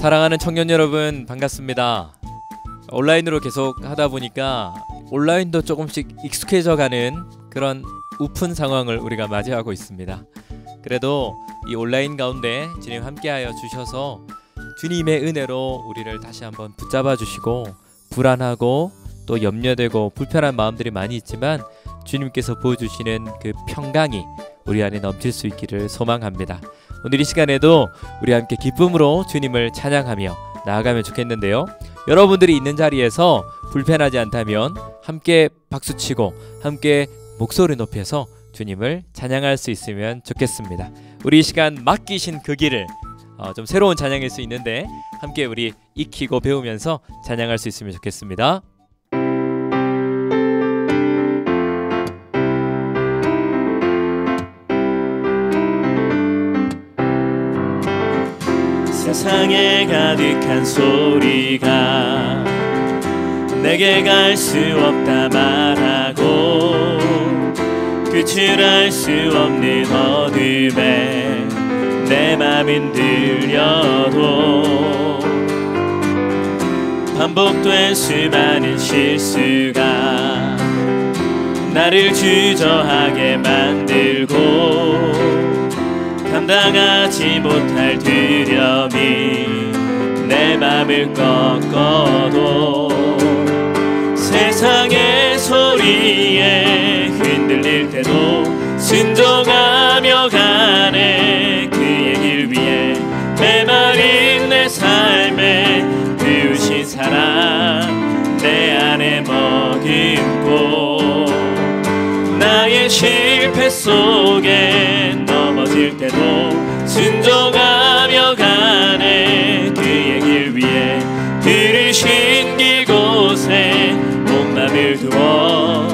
사랑하는 청년 여러분, 반갑습니다. 온라인으로 계속 하다 보니까 온라인도 조금씩 익숙해져가는 그런 우픈 상황을 우리가 맞이하고 있습니다. 그래도 이 온라인 가운데 주님 함께하여 주셔서 주님의 은혜로 우리를 다시 한번 붙잡아 주시고, 불안하고 또 염려되고 불편한 마음들이 많이 있지만 주님께서 보여주시는 그 평강이 우리 안에 넘칠 수 있기를 소망합니다. 오늘 이 시간에도 우리 함께 기쁨으로 주님을 찬양하며 나아가면 좋겠는데요, 여러분들이 있는 자리에서 불편하지 않다면 함께 박수치고 함께 목소리 높여서 주님을 찬양할 수 있으면 좋겠습니다. 우리 이 시간 맡기신 그 길을 좀 새로운 찬양일 수 있는데 함께 우리 익히고 배우면서 찬양할 수 있으면 좋겠습니다. 세상에 가득한 소리가 내게 갈 수 없다 말하고, 끝을 알 수 없는 어둠에 내 맘 흔들려도, 반복된 수많은 실수가 나를 주저하게 만들고, 감당하지 못할 두려움이 내 맘을 꺾어도, 세상의 소리에 흔들릴 때도 순종하며 가네. 그의 길 위에 메마른 내 삶에 그우신 사랑 내 안에 머금고, 나의 실패 속에 넘어질 때도 순종하며 가네. 그의 길 위에 들으신 그곳에 온 맘을 두어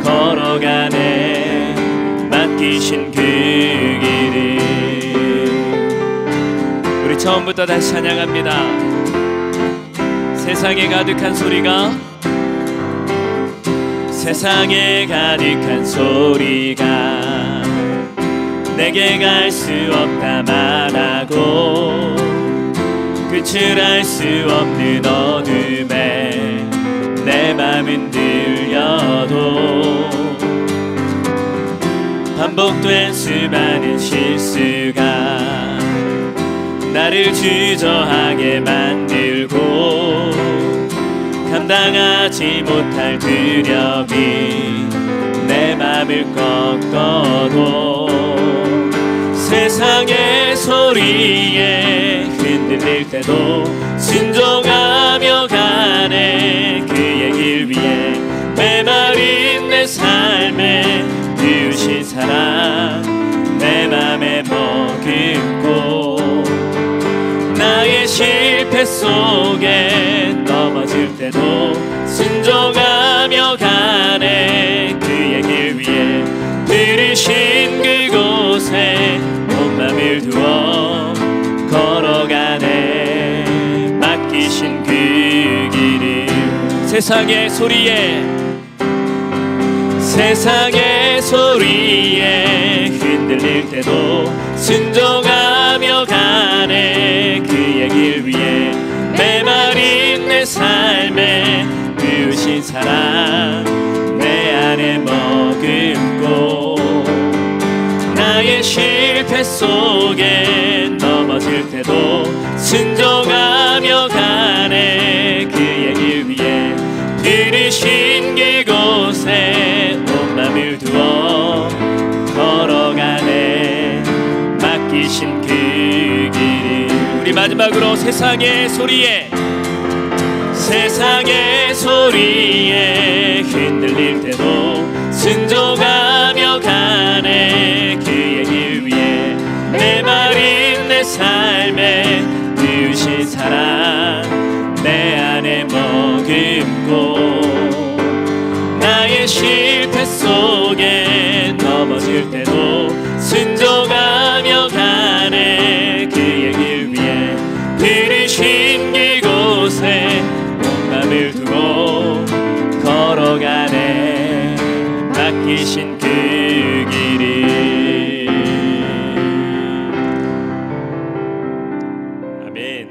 걸어가네. 맡기신 그 길을 우리 처음부터 다시 찬양합니다. 세상에 가득한 소리가, 세상에 가득한 소리가 내게 갈 수 없다 말하고, 끝을 알 수 없는 어둠에 내 맘 흔들려도, 반복된 수많은 실수가 나를 주저하게 만들고, 감당하지 못할 두려움이 내 맘을 꺾어도, 세상의 소리에 흔들릴 때도 순종하며 가네. 그의 길 위에 메마른 내 삶에 그우신 사랑 내 맘에 머금고, 나의 실패 속에 넘어질 때도 순종하며 가네. 그의 길 위에 들으신 그곳에 온 맘을 두어 걸어가네. 맡기신 그 길을, 세상의 소리에, 세상의 소리에 흔들릴 때도 순종하며 가네. 그의 길 위에 메마른 내 삶에 그우신 사랑 내 안에 머금고, 나의 실패 속에 넘어질 때도 순종하며 가네. 그의 길 위에 들으신 그곳에 온 맘을 두어 걸어가네. 맡기신 그 길을 우리 마지막으로 세상의 소리에, 세상의 소리에 흔들릴 때도 순종하며 가네. 그의 길 위에 메마른 내 삶에 그우신 사랑 내 안에 머금고, 나의 실패 속에 넘어질 때도 순종하며 가네. 그의 길 위에 들으신 그곳에 온 맘을 두고 걸어가네. 맡기신 그 길을. 아멘.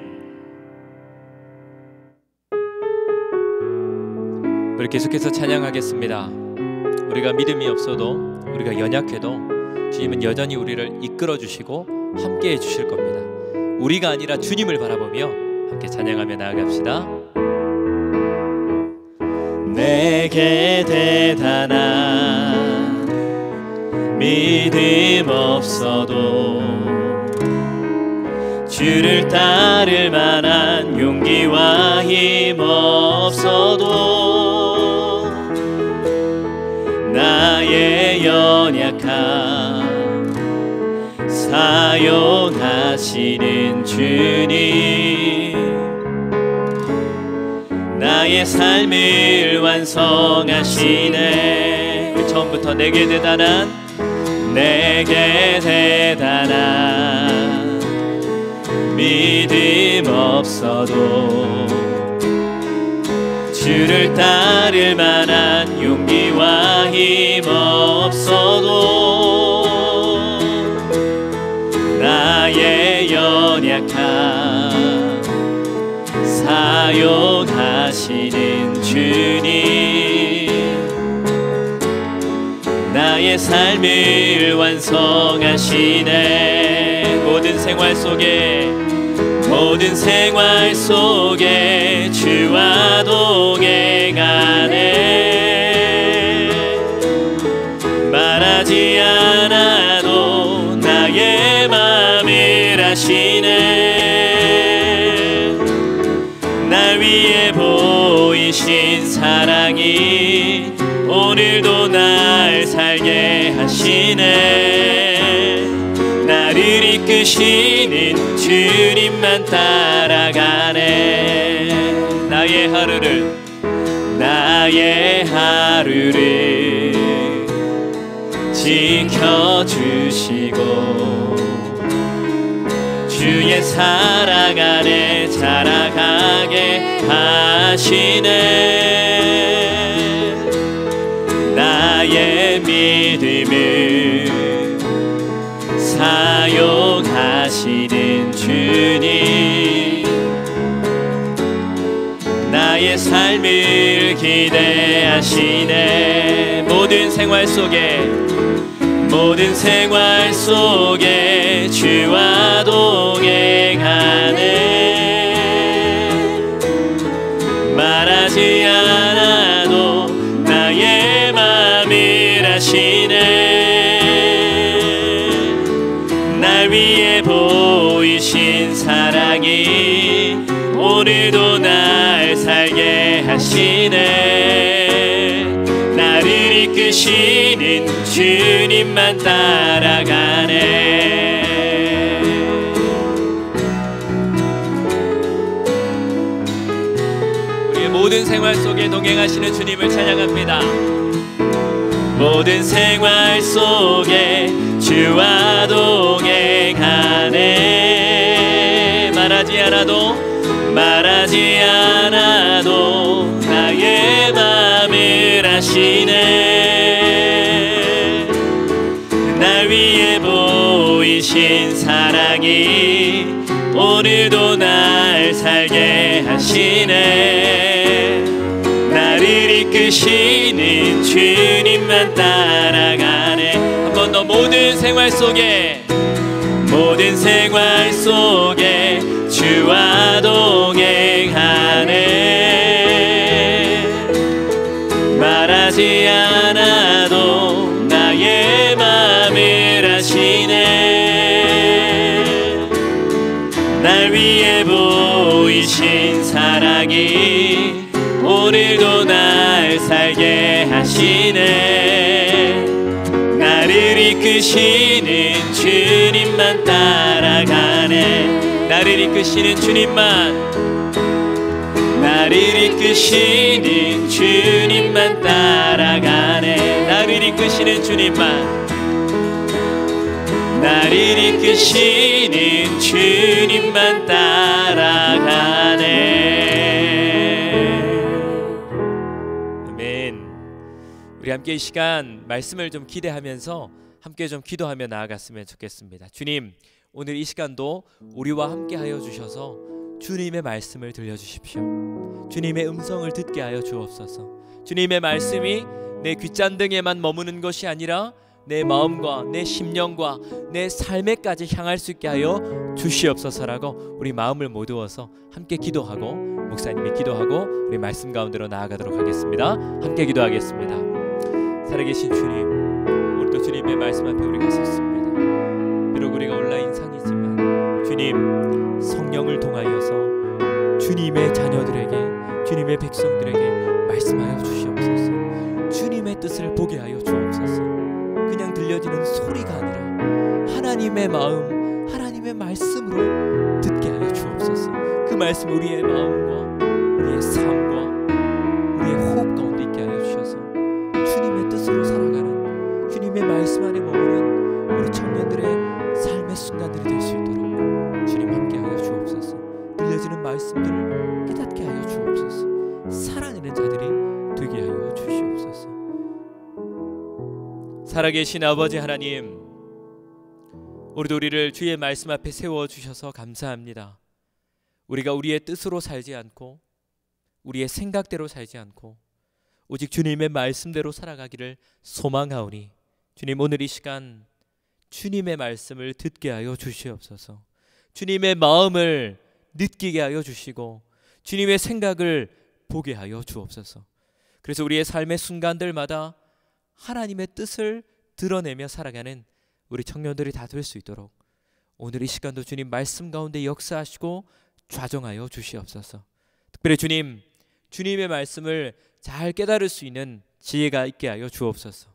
우리 계속해서 찬양하겠습니다. 우리가 믿음이 없어도, 우리가 연약해도 주님은 여전히 우리를 이끌어 주시고 함께 해 주실 겁니다. 우리가 아니라 주님을 바라보며 함께 찬양하며 나아갑시다. 내게 대단한 믿음 없어도 주를 따를 만한 용기와 힘 없어도 나의 연약함 사용하시는 주님, 나의 삶을 완성하시네. 우리 처음부터 내게 대단한 믿음 없어도 주를 따를 만한 용기와 힘 없어도 나의 연약함 사용하시는 주님, 나의 삶을 완성하시네. 모든 생활 속에 주와 동행하네. 말하지 않아도 나의 맘을 아시네. 날 위해 보이신 사랑이 오늘도 날 살게 하시네. 나를 이끄시는 주님만 따라가네. 나의 하루를 지켜주시고 주의 사랑 안에 자라가게 하시네. 나의 믿음을 사용하시는 주님, 나의 삶을 기대하시네. 모든 생활 속에 주와 동행하네. 말하지 않아도 나의 맘을 아시네. 날 위해 보이신 사랑이 오늘도 날 살게 하시네. 나를 이끄시는 주님만 따라가네. 우리의 모든 생활 속에 동행하시는 주님을 찬양합니다. 모든 생활 속에 주와 동행하네. 말하지 않아도 나의 맘을 아시네. 날 위해 보이신 사랑이 오늘도 날 살게 하시네. 나를 이끄시는 주님만 따라가네. 한 번 더 모든 생활 속에 주와 동행하네. 말하지 않아도 나의 맘을 아시네. 날 위해 보이신 사랑이 오늘도 날 살게 하시네. 나를 이끄시는 주님만 따라가네. 나를 이끄시는 주님만 따라가네. 나를 이끄시는 주님만 따라가네. 아멘. 우리 함께 이 시간 말씀을 좀 기대하면서 함께 좀 기도하며 나아갔으면 좋겠습니다. 주님, 오늘 이 시간도 우리와 함께 하여 주셔서 주님의 말씀을 들려주십시오. 주님의 음성을 듣게 하여 주옵소서. 주님의 말씀이 내 귓잔등에만 머무는 것이 아니라 내 마음과 내 심령과 내 삶에까지 향할 수 있게 하여 주시옵소서라고 우리 마음을 모두어서 함께 기도하고 목사님이 기도하고 우리 말씀 가운데로 나아가도록 하겠습니다. 함께 기도하겠습니다. 살아계신 주님, 오늘도 주님의 말씀 앞에 우리가 섰습니다. 비록 우리가 온라인상이지만 주님, 성령을 통하여서 주님의 자녀들에게, 주님의 백성들에게 말씀하여 주시옵소서. 주님의 뜻을 보게 하여 주옵소서. 그냥 들려지는 소리가 아니라 하나님의 마음, 하나님의 말씀으로 듣게 하여 주옵소서. 그 말씀 우리의 마음과 우리의 삶과 우리의 호흡 가운데 있게 하여 주셔서 주님의 뜻으로 살아가는, 주님의 말씀 안에 머무는 우리 청년들의 삶의 순간들이 될 수 있도록 주님 함께 하여 주옵소서. 들려지는 말씀들을 깨닫게 하여 주옵소서. 살아내는 자들이 되게 하여 주시옵소서. 살아계신 아버지 하나님, 우리도 우리를 주의 말씀 앞에 세워주셔서 감사합니다. 우리가 우리의 뜻으로 살지 않고 우리의 생각대로 살지 않고 오직 주님의 말씀대로 살아가기를 소망하오니 주님, 오늘 이 시간 주님의 말씀을 듣게 하여 주시옵소서. 주님의 마음을 느끼게 하여 주시고 주님의 생각을 보게 하여 주옵소서. 그래서 우리의 삶의 순간들마다 하나님의 뜻을 드러내며 살아가는 우리 청년들이 다 될 수 있도록 오늘 이 시간도 주님 말씀 가운데 역사하시고 좌정하여 주시옵소서. 특별히 주님, 주님의 말씀을 잘 깨달을 수 있는 지혜가 있게 하여 주옵소서.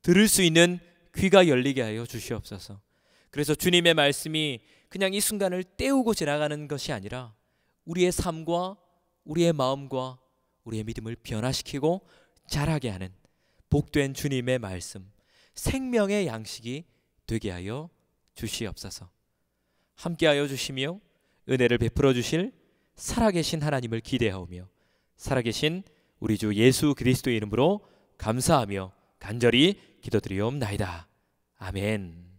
들을 수 있는 귀가 열리게 하여 주시옵소서. 그래서 주님의 말씀이 그냥 이 순간을 때우고 지나가는 것이 아니라 우리의 삶과 우리의 마음과 우리의 믿음을 변화시키고 자라게 하는 복된 주님의 말씀, 생명의 양식이 되게 하여 주시옵소서. 함께하여 주시며 은혜를 베풀어 주실 살아계신 하나님을 기대하오며 살아계신 우리 주 예수 그리스도의 이름으로 감사하며 간절히 기도드리옵나이다. 아멘.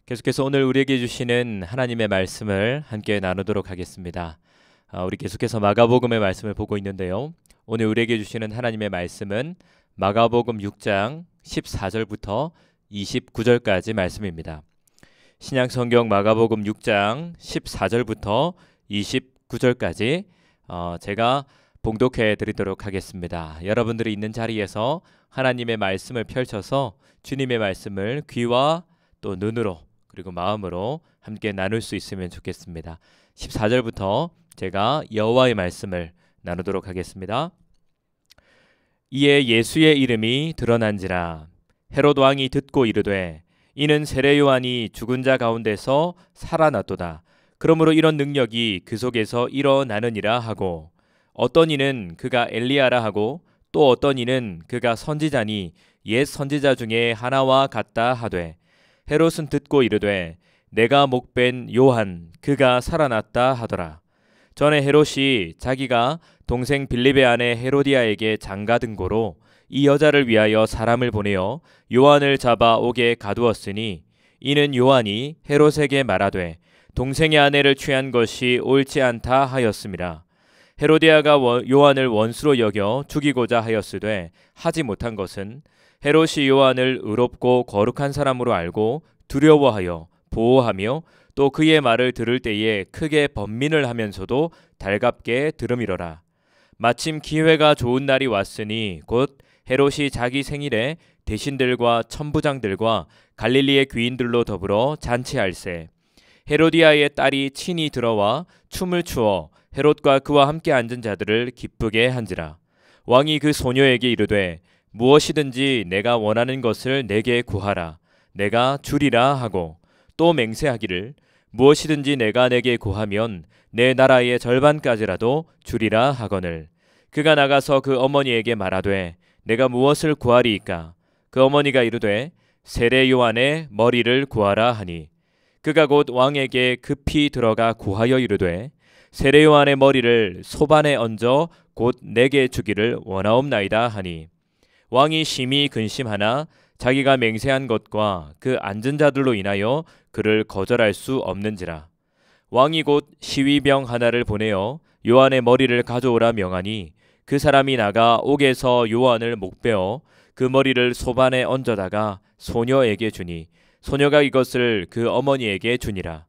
계속해서 오늘 우리에게 주시는 하나님의 말씀을 함께 나누도록 하겠습니다. 우리 계속해서 마가복음의 말씀을 보고 있는데요. 오늘 우리에게 주시는 하나님의 말씀은 마가복음 6장 14절부터 29절까지 말씀입니다. 신약성경 마가복음 6장 14절부터 29절까지 제가 봉독해 드리도록 하겠습니다. 여러분들이 있는 자리에서 하나님의 말씀을 펼쳐서 주님의 말씀을 귀와 또 눈으로 그리고 마음으로 함께 나눌 수 있으면 좋겠습니다. 14절부터 제가 여호와의 말씀을 나누도록 하겠습니다. 이에 예수의 이름이 드러난지라 헤롯 왕이 듣고 이르되 이는 세례 요한이 죽은 자 가운데서 살아났도다. 그러므로 이런 능력이 그 속에서 일어나느니라 하고 어떤 이는 그가 엘리야라 하고 또 어떤 이는 그가 선지자니 옛 선지자 중에 하나와 같다 하되 헤롯은 듣고 이르되 내가 목벤 요한 그가 살아났다 하더라. 전에 헤롯이 자기가 동생 빌립의 아내 헤로디아에게 장가든 고로 이 여자를 위하여 사람을 보내어 요한을 잡아 옥에 가두었으니 이는 요한이 헤롯에게 말하되 동생의 아내를 취한 것이 옳지 않다 하였음이라. 헤로디아가 요한을 원수로 여겨 죽이고자 하였으되 하지 못한 것은 헤롯이 요한을 의롭고 거룩한 사람으로 알고 두려워하여 보호하며 또 그의 말을 들을 때에 크게 번민을 하면서도 달갑게 들음이러라. 마침 기회가 좋은 날이 왔으니 곧 헤롯이 자기 생일에 대신들과 천부장들과 갈릴리의 귀인들로 더불어 잔치할세. 헤로디아의 딸이 친히 들어와 춤을 추어 헤롯과 그와 함께 앉은 자들을 기쁘게 한지라. 왕이 그 소녀에게 이르되 무엇이든지 내가 원하는 것을 내게 구하라. 내가 주리라 하고 또 맹세하기를 무엇이든지 내가 내게 구하면 내 나라의 절반까지라도 주리라 하거늘. 그가 나가서 그 어머니에게 말하되 내가 무엇을 구하리이까? 그 어머니가 이르되 세례 요한의 머리를 구하라 하니 그가 곧 왕에게 급히 들어가 구하여 이르되 세례 요한의 머리를 소반에 얹어 곧 내게 주기를 원하옵나이다 하니 왕이 심히 근심하나 자기가 맹세한 것과 그 앉은 자들로 인하여 그를 거절할 수 없는지라. 왕이 곧 시위병 하나를 보내어 요한의 머리를 가져오라 명하니 그 사람이 나가 옥에서 요한을 목베어 그 머리를 소반에 얹어다가 소녀에게 주니 소녀가 이것을 그 어머니에게 주니라.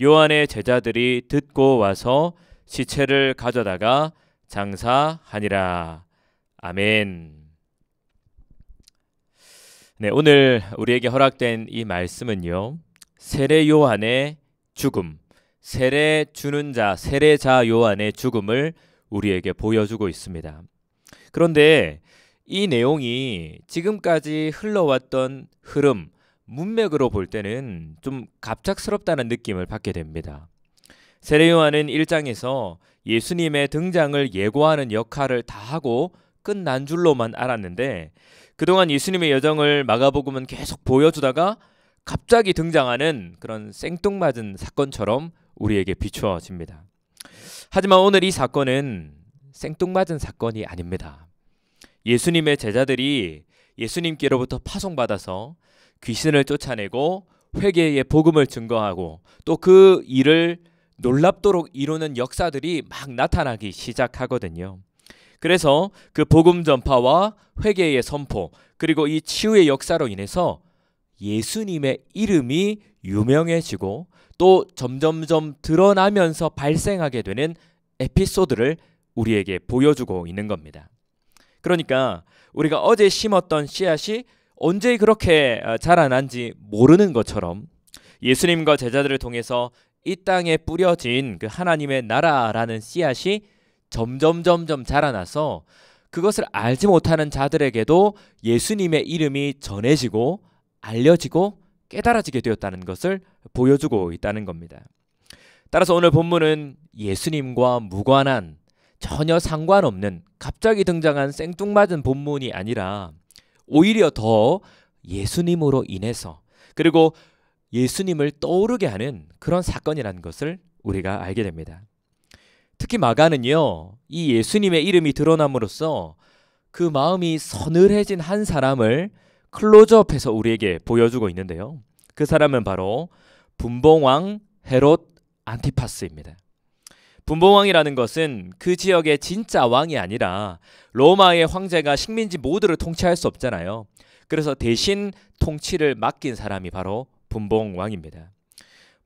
요한의 제자들이 듣고 와서 시체를 가져다가 장사하니라. 아멘. 네, 오늘 우리에게 허락된 이 말씀은요, 세례 요한의 죽음, 세례 주는 자, 세례자 요한의 죽음을 우리에게 보여주고 있습니다. 그런데 이 내용이 지금까지 흘러왔던 흐름, 문맥으로 볼 때는 좀 갑작스럽다는 느낌을 받게 됩니다. 세례 요한은 1장에서 예수님의 등장을 예고하는 역할을 다 하고 끝난 줄로만 알았는데, 그동안 예수님의 여정을 마가복음은 계속 보여주다가 갑자기 등장하는 그런 생뚱맞은 사건처럼 우리에게 비추어집니다. 하지만 오늘 이 사건은 생뚱맞은 사건이 아닙니다. 예수님의 제자들이 예수님께로부터 파송받아서 귀신을 쫓아내고 회개의 복음을 증거하고 또 그 일을 놀랍도록 이루는 역사들이 막 나타나기 시작하거든요. 그래서 그 복음 전파와 회개의 선포, 그리고 이 치유의 역사로 인해서 예수님의 이름이 유명해지고 또 점점점 드러나면서 발생하게 되는 에피소드를 우리에게 보여주고 있는 겁니다. 그러니까 우리가 어제 심었던 씨앗이 언제 그렇게 자라난지 모르는 것처럼 예수님과 제자들을 통해서 이 땅에 뿌려진 그 하나님의 나라라는 씨앗이 점점 자라나서 그것을 알지 못하는 자들에게도 예수님의 이름이 전해지고 알려지고 깨달아지게 되었다는 것을 보여주고 있다는 겁니다. 따라서 오늘 본문은 예수님과 무관한, 전혀 상관없는 갑자기 등장한 생뚱맞은 본문이 아니라 오히려 더 예수님으로 인해서, 그리고 예수님을 떠오르게 하는 그런 사건이라는 것을 우리가 알게 됩니다. 특히 마가는요, 이 예수님의 이름이 드러남으로써 그 마음이 서늘해진 한 사람을 클로즈업해서 우리에게 보여주고 있는데요. 그 사람은 바로 분봉왕 헤롯 안티파스입니다. 분봉왕이라는 것은 그 지역의 진짜 왕이 아니라 로마의 황제가 식민지 모두를 통치할 수 없잖아요. 그래서 대신 통치를 맡긴 사람이 바로 분봉왕입니다.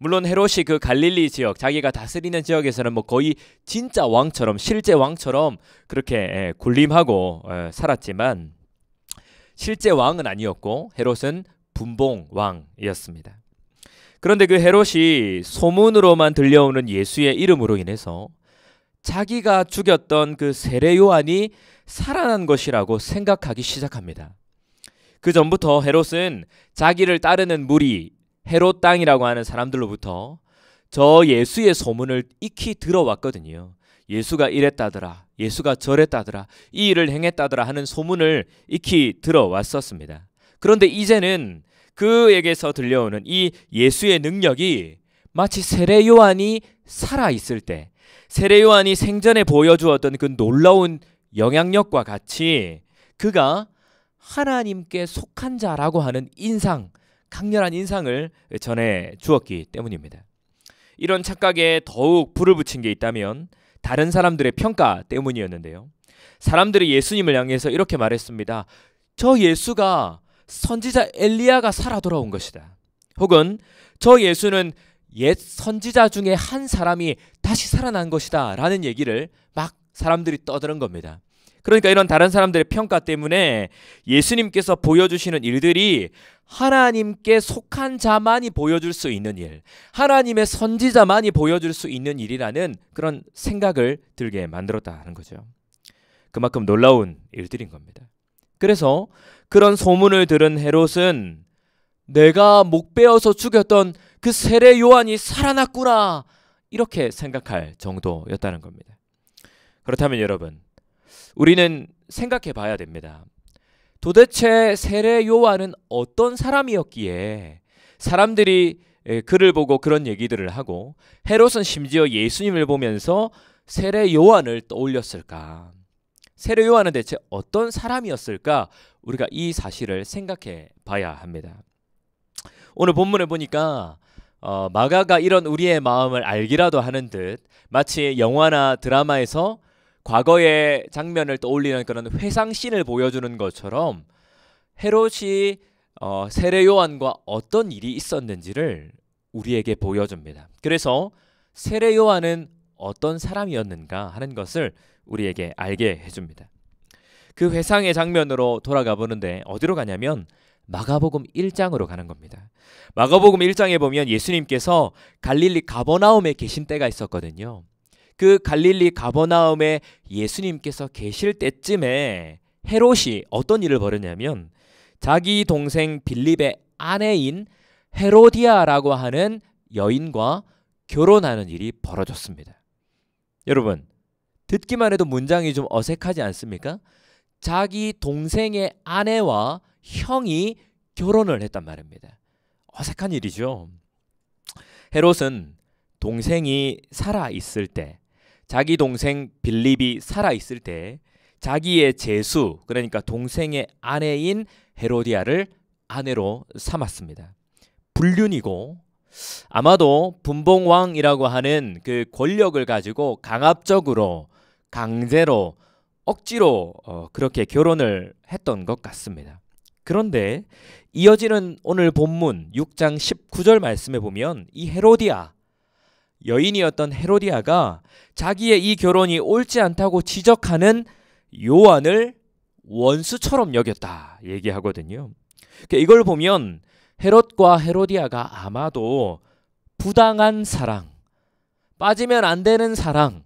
물론 헤롯이 그 갈릴리 지역, 자기가 다스리는 지역에서는 뭐 거의 진짜 왕처럼, 실제 왕처럼 그렇게 군림하고 살았지만 실제 왕은 아니었고 헤롯은 분봉왕이었습니다. 그런데 그 헤롯이 소문으로만 들려오는 예수의 이름으로 인해서 자기가 죽였던 그 세례 요한이 살아난 것이라고 생각하기 시작합니다. 그 전부터 헤롯은 자기를 따르는 무리, 헤롯 땅이라고 하는 사람들로부터 저 예수의 소문을 익히 들어왔거든요. 예수가 이랬다더라, 예수가 저랬다더라, 이 일을 행했다더라 하는 소문을 익히 들어왔었습니다. 그런데 이제는 그에게서 들려오는 이 예수의 능력이 마치 세례 요한이 살아있을 때, 세례 요한이 생전에 보여주었던 그 놀라운 영향력과 같이 그가 하나님께 속한 자라고 하는 인상, 강렬한 인상을 전해 주었기 때문입니다. 이런 착각에 더욱 불을 붙인 게 있다면 다른 사람들의 평가 때문이었는데요. 사람들이 예수님을 향해서 이렇게 말했습니다. 저 예수가 선지자 엘리야가 살아 돌아온 것이다. 혹은 저 예수는 옛 선지자 중에 한 사람이 다시 살아난 것이다 라는 얘기를 막 사람들이 떠드는 겁니다. 그러니까 이런 다른 사람들의 평가 때문에 예수님께서 보여주시는 일들이 하나님께 속한 자만이 보여줄 수 있는 일, 하나님의 선지자만이 보여줄 수 있는 일이라는 그런 생각을 들게 만들었다는 거죠. 그만큼 놀라운 일들인 겁니다. 그래서 그런 소문을 들은 헤롯은 내가 목 베어서 죽였던 그 세례 요한이 살아났구나, 이렇게 생각할 정도였다는 겁니다. 그렇다면 여러분, 우리는 생각해 봐야 됩니다. 도대체 세례 요한은 어떤 사람이었기에 사람들이 그를 보고 그런 얘기들을 하고 헤롯은 심지어 예수님을 보면서 세례 요한을 떠올렸을까? 세례 요한은 대체 어떤 사람이었을까? 우리가 이 사실을 생각해 봐야 합니다. 오늘 본문을 보니까 마가가 이런 우리의 마음을 알기라도 하는 듯 마치 영화나 드라마에서 과거의 장면을 떠올리는 그런 회상씬을 보여주는 것처럼 헤롯이 세례 요한과 어떤 일이 있었는지를 우리에게 보여줍니다. 그래서 세례 요한은 어떤 사람이었는가 하는 것을 우리에게 알게 해줍니다. 그 회상의 장면으로 돌아가 보는데 어디로 가냐면 마가복음 1장으로 가는 겁니다. 마가복음 1장에 보면 예수님께서 갈릴리 가버나움에 계신 때가 있었거든요. 그 갈릴리 가버나움에 예수님께서 계실 때쯤에 헤롯이 어떤 일을 벌였냐면 자기 동생 빌립의 아내인 헤로디아라고 하는 여인과 결혼하는 일이 벌어졌습니다. 여러분, 듣기만 해도 문장이 좀 어색하지 않습니까? 자기 동생의 아내와 형이 결혼을 했단 말입니다. 어색한 일이죠. 헤롯은 동생이 살아있을 때, 자기 동생 빌립이 살아있을 때 자기의 제수, 그러니까 동생의 아내인 헤로디아를 아내로 삼았습니다. 불륜이고 아마도 분봉왕이라고 하는 그 권력을 가지고 강압적으로 강제로 억지로 그렇게 결혼을 했던 것 같습니다. 그런데 이어지는 오늘 본문 6장 19절 말씀에 보면 이 헤로디아, 여인이었던 헤로디아가 자기의 이 결혼이 옳지 않다고 지적하는 요한을 원수처럼 여겼다 얘기하거든요. 이걸 보면 헤롯과 헤로디아가 아마도 부당한 사랑, 빠지면 안 되는 사랑,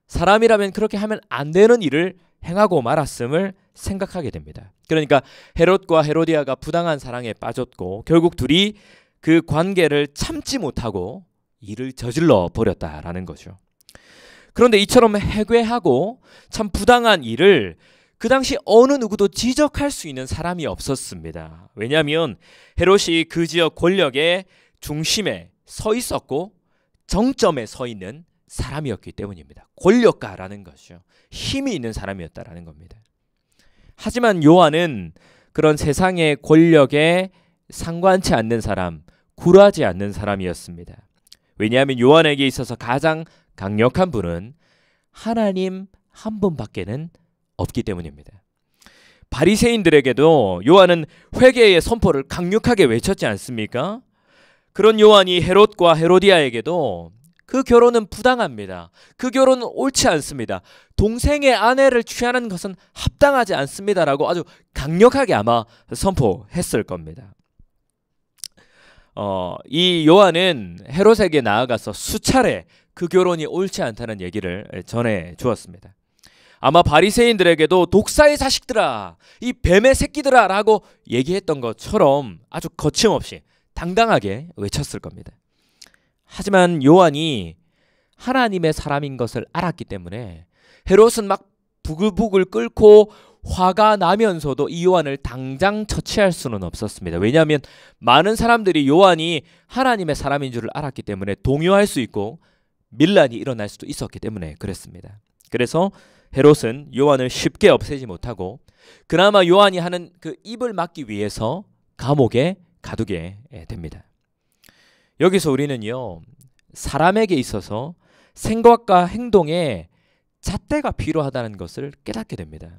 사람이라면 그렇게 하면 안 되는 일을 행하고 말았음을 생각하게 됩니다. 그러니까 헤롯과 헤로디아가 부당한 사랑에 빠졌고 결국 둘이 그 관계를 참지 못하고 일을 저질러 버렸다라는 거죠. 그런데 이처럼 해괴하고 참 부당한 일을 그 당시 어느 누구도 지적할 수 있는 사람이 없었습니다. 왜냐하면 헤롯이 그 지역 권력의 중심에 서 있었고 정점에 서 있는 사람이었기 때문입니다. 권력가라는 것이죠. 힘이 있는 사람이었다라는 겁니다. 하지만 요한은 그런 세상의 권력에 상관치 않는 사람, 굴하지 않는 사람이었습니다. 왜냐하면 요한에게 있어서 가장 강력한 분은 하나님 한 분밖에는 없기 때문입니다. 바리새인들에게도 요한은 회개의 선포를 강력하게 외쳤지 않습니까? 그런 요한이 헤롯과 헤로디아에게도 그 결혼은 부당합니다. 그 결혼은 옳지 않습니다. 동생의 아내를 취하는 것은 합당하지 않습니다라고 아주 강력하게 아마 선포했을 겁니다. 이 요한은 헤롯에게 나아가서 수차례 그 결혼이 옳지 않다는 얘기를 전해 주었습니다. 아마 바리새인들에게도 독사의 자식들아, 이 뱀의 새끼들아 라고 얘기했던 것처럼 아주 거침없이 당당하게 외쳤을 겁니다. 하지만 요한이 하나님의 사람인 것을 알았기 때문에 헤롯은 막 부글부글 끓고 화가 나면서도 이 요한을 당장 처치할 수는 없었습니다. 왜냐하면 많은 사람들이 요한이 하나님의 사람인 줄을 알았기 때문에 동요할 수 있고 밀란이 일어날 수도 있었기 때문에 그랬습니다. 그래서 헤롯은 요한을 쉽게 없애지 못하고 그나마 요한이 하는 그 입을 막기 위해서 감옥에 가두게 됩니다. 여기서 우리는요, 사람에게 있어서 생각과 행동에 잣대가 필요하다는 것을 깨닫게 됩니다.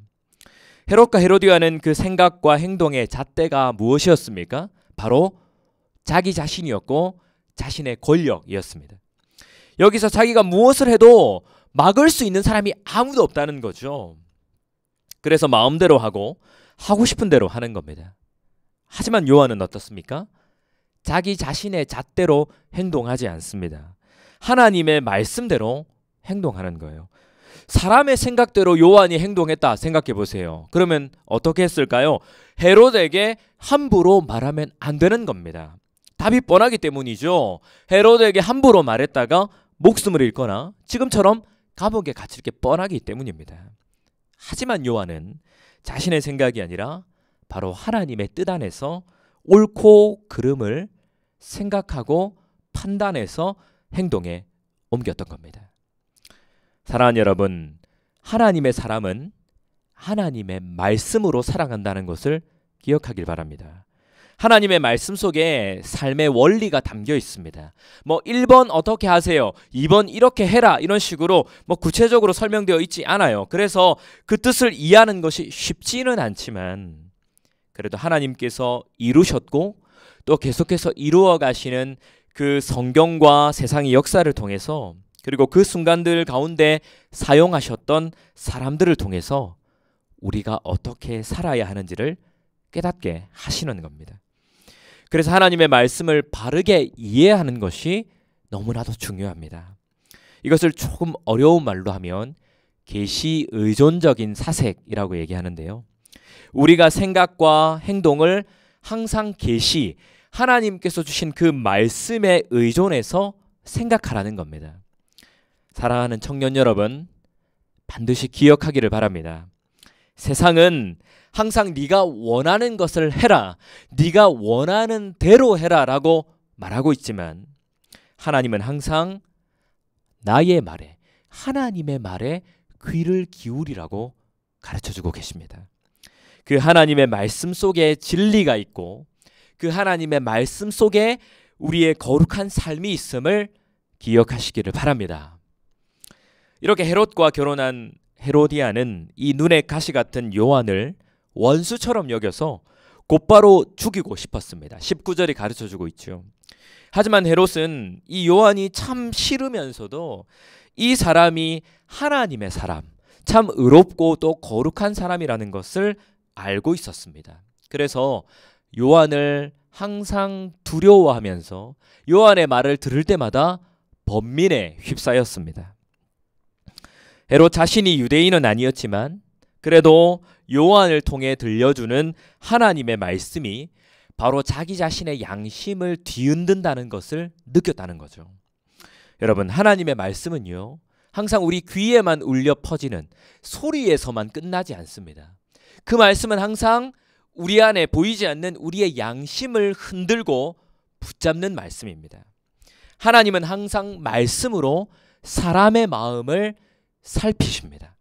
헤롯과 헤로디아는 그 생각과 행동의 잣대가 무엇이었습니까? 바로 자기 자신이었고 자신의 권력이었습니다. 여기서 자기가 무엇을 해도 막을 수 있는 사람이 아무도 없다는 거죠. 그래서 마음대로 하고 싶은 대로 하는 겁니다. 하지만 요한은 어떻습니까? 자기 자신의 잣대로 행동하지 않습니다. 하나님의 말씀대로 행동하는 거예요. 사람의 생각대로 요한이 행동했다 생각해 보세요. 그러면 어떻게 했을까요? 헤롯에게 함부로 말하면 안 되는 겁니다. 답이 뻔하기 때문이죠. 헤롯에게 함부로 말했다가 목숨을 잃거나 지금처럼 감옥에 갇힐 게 뻔하기 때문입니다. 하지만 요한은 자신의 생각이 아니라 바로 하나님의 뜻 안에서 옳고 그름을 생각하고 판단해서 행동에 옮겼던 겁니다. 사랑하는 여러분, 하나님의 사람은 하나님의 말씀으로 살아간다는 것을 기억하길 바랍니다. 하나님의 말씀 속에 삶의 원리가 담겨 있습니다. 1번 어떻게 하세요, 2번 이렇게 해라, 이런 식으로 구체적으로 설명되어 있지 않아요. 그래서 그 뜻을 이해하는 것이 쉽지는 않지만 그래도 하나님께서 이루셨고 또 계속해서 이루어 가시는 그 성경과 세상의 역사를 통해서, 그리고 그 순간들 가운데 사용하셨던 사람들을 통해서 우리가 어떻게 살아야 하는지를 깨닫게 하시는 겁니다. 그래서 하나님의 말씀을 바르게 이해하는 것이 너무나도 중요합니다. 이것을 조금 어려운 말로 하면 계시 의존적인 사색이라고 얘기하는데요. 우리가 생각과 행동을 항상 계시, 하나님께서 주신 그 말씀에 의존해서 생각하라는 겁니다. 사랑하는 청년 여러분, 반드시 기억하기를 바랍니다. 세상은 항상 네가 원하는 것을 해라, 네가 원하는 대로 해라 라고 말하고 있지만 하나님은 항상 나의 말에, 하나님의 말에 귀를 기울이라고 가르쳐주고 계십니다. 그 하나님의 말씀 속에 진리가 있고 그 하나님의 말씀 속에 우리의 거룩한 삶이 있음을 기억하시기를 바랍니다. 이렇게 헤롯과 결혼한 헤로디아는 이 눈의 가시 같은 요한을 원수처럼 여겨서 곧바로 죽이고 싶었습니다. 19절이 가르쳐주고 있죠. 하지만 헤롯은 이 요한이 참 싫으면서도 이 사람이 하나님의 사람, 참 의롭고 또 거룩한 사람이라는 것을 알고 있었습니다. 그래서 요한을 항상 두려워하면서 요한의 말을 들을 때마다 번민에 휩싸였습니다. 헤롯 자신이 유대인은 아니었지만 그래도 요한을 통해 들려주는 하나님의 말씀이 바로 자기 자신의 양심을 뒤흔든다는 것을 느꼈다는 거죠. 여러분, 하나님의 말씀은요, 항상 우리 귀에만 울려 퍼지는 소리에서만 끝나지 않습니다. 그 말씀은 항상 우리 안에 보이지 않는 우리의 양심을 흔들고 붙잡는 말씀입니다. 하나님은 항상 말씀으로 사람의 마음을 살피십니다.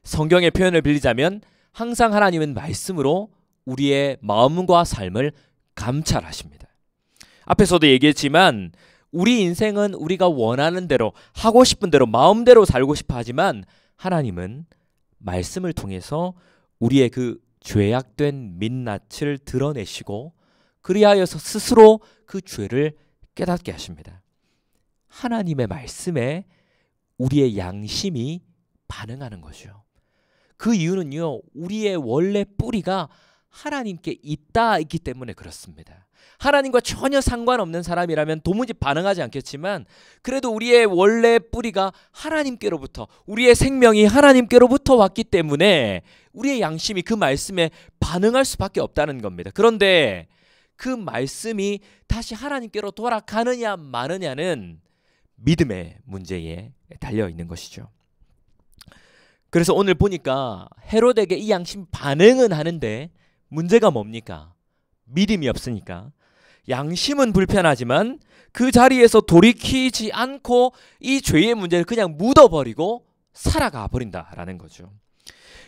성경의 표현을 빌리자면 항상 하나님은 말씀으로 우리의 마음과 삶을 감찰하십니다. 앞에서도 얘기했지만 우리 인생은 우리가 원하는 대로, 하고 싶은 대로, 마음대로 살고 싶어 하지만 하나님은 말씀을 통해서 우리의 그 죄악된 민낯을 드러내시고 그리하여서 스스로 그 죄를 깨닫게 하십니다. 하나님의 말씀에 우리의 양심이 반응하는 거죠. 그 이유는요, 우리의 원래 뿌리가 하나님께 있기 때문에 그렇습니다. 하나님과 전혀 상관없는 사람이라면 도무지 반응하지 않겠지만 그래도 우리의 원래 뿌리가 하나님께로부터, 우리의 생명이 하나님께로부터 왔기 때문에 우리의 양심이 그 말씀에 반응할 수밖에 없다는 겁니다. 그런데 그 말씀이 다시 하나님께로 돌아가느냐 마느냐는 믿음의 문제에 달려 있는 것이죠. 그래서 오늘 보니까 헤롯에게 이 양심 반응은 하는데 문제가 뭡니까? 믿음이 없으니까. 양심은 불편하지만 그 자리에서 돌이키지 않고 이 죄의 문제를 그냥 묻어버리고 살아가 버린다라는 거죠.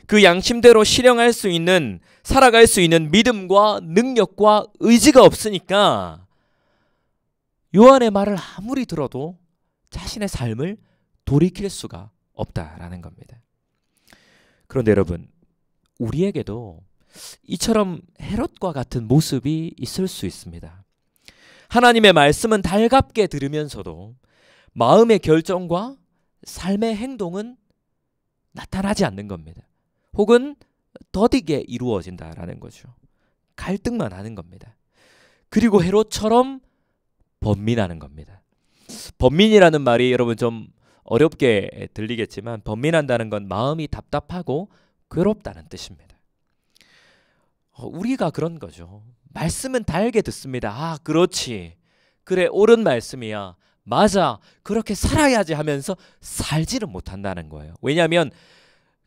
그 양심대로 실행할 수 있는, 살아갈 수 있는 믿음과 능력과 의지가 없으니까 요한의 말을 아무리 들어도 자신의 삶을 돌이킬 수가 없다라는 겁니다. 그런데 여러분, 우리에게도 이처럼 헤롯과 같은 모습이 있을 수 있습니다. 하나님의 말씀은 달갑게 들으면서도 마음의 결정과 삶의 행동은 나타나지 않는 겁니다. 혹은 더디게 이루어진다라는 거죠. 갈등만 하는 겁니다. 그리고 헤롯처럼 번민하는 겁니다. 번민이라는 말이 여러분 좀 어렵게 들리겠지만 번민한다는 건 마음이 답답하고 괴롭다는 뜻입니다. 우리가 그런 거죠. 말씀은 달게 듣습니다. 아, 그렇지. 그래, 옳은 말씀이야. 맞아. 그렇게 살아야지 하면서 살지를 못한다는 거예요. 왜냐하면